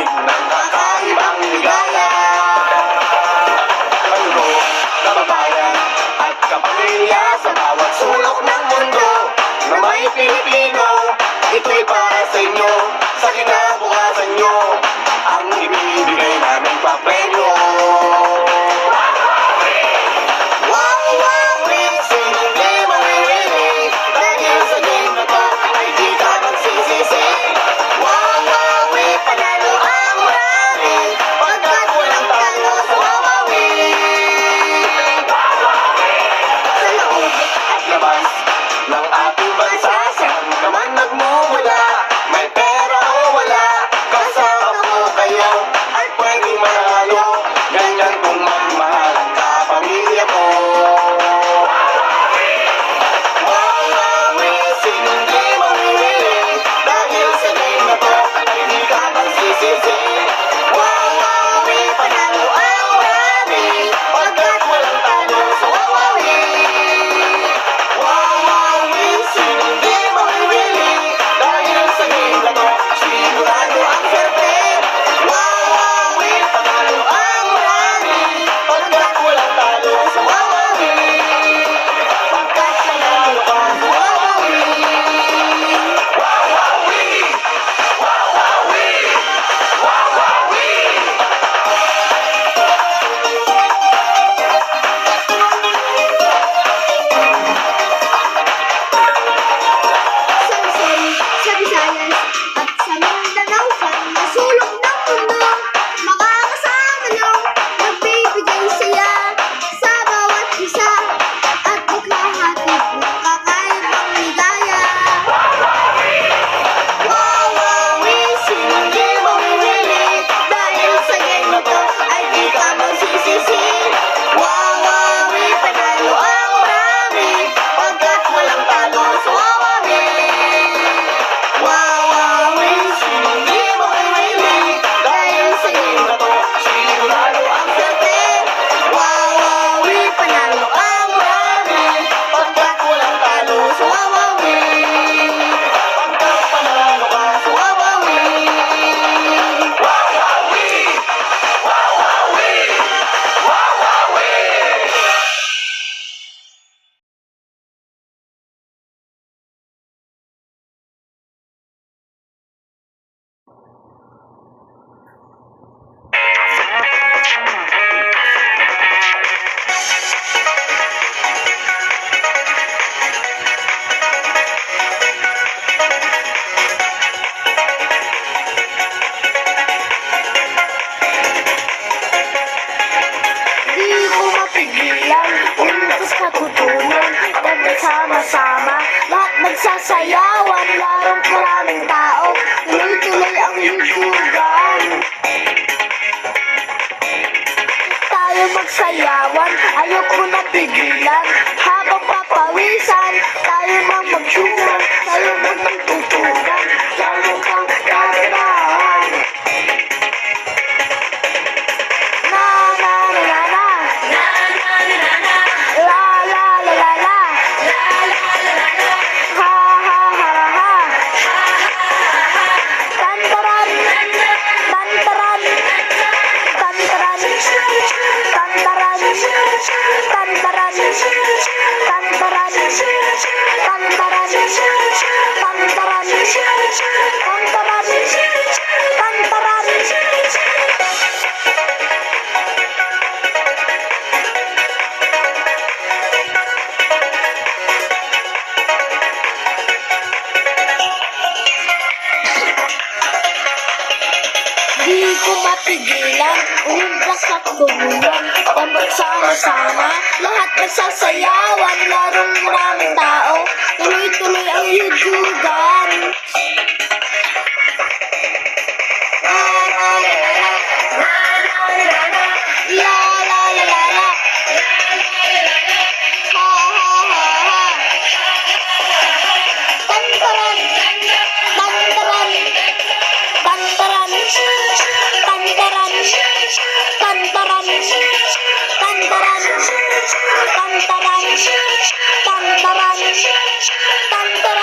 hatid ng kakaibang ligaya. Pangro, kababayan at kapamilya sa bawat sulok ng mundo na may Pilipino, ito'y para sa inyo, sa kinabukasan nyo, ang ibibigay naming papremyo. Ng ating bansa, saan naman nagmumula? May pera o wala? Kasama ko kayo ay pwedeng manalo. Ganyan kung magmahal ang kapamilya ko. Wawawi, sino hindi mamimili? Dahil sa game na to ay di ka magsisisi. Wawawi, panalo ang marami pagkat walang talo sa wawawi. Sigurado ang swerte. Wawawi, panalo ang marami pagkat walang talo sa wawawi. Pagkat nanalo ka sa wawawi. Wawawi, wawawi, wawawi. Sa Visayas at sa Mindanao, sa nasulok ng mundo, makakasama nyo, nagbibigay saya sa bawat isa at maghahatid ng kakaibang ligaya. Wawawi, sino hindi mamimili? Dahil sa game na to ay di ka magsisisi. Wawawi, panalo ang marami pagkat walang talo sa wawawi. Wawawi, sino hindi mamimili? Dahil sa game na to, sigurado ang swerte. Wawawi, panalo ang marami pagkat walang talo sa wawawi. Pagkat panalo ka sa wawawi. Wawawi, wawawi, wawawi. Di ko mapigilan, umitas katutunan, nagsama-sama, lahat nagsasayawan, larong maraming tao, tuloy-tuloy ang yusugan. Tayo magsayawan, ayoko na pigilan, habang papawisan, tayo nang magsugan, tayo nang magtutugan, lalo kang karahan. Na na na na na, la la la la la, ha ha ha ha, tantaran, tantaran, tantaran, tantaran, tantaran, tantaran, tantaran, tantaran, tantaran, di ko mapigilan, umitas katutunan, magsama-sama, lahat nagsasayawan, larong maraming tao, tuloy-tuloy ang yusugan. La la la la la, ha ha ha ha, tantaran, tantaran, tantaran, tantaran, tantaran, tantaran, tantaran, tantaran, tantaran,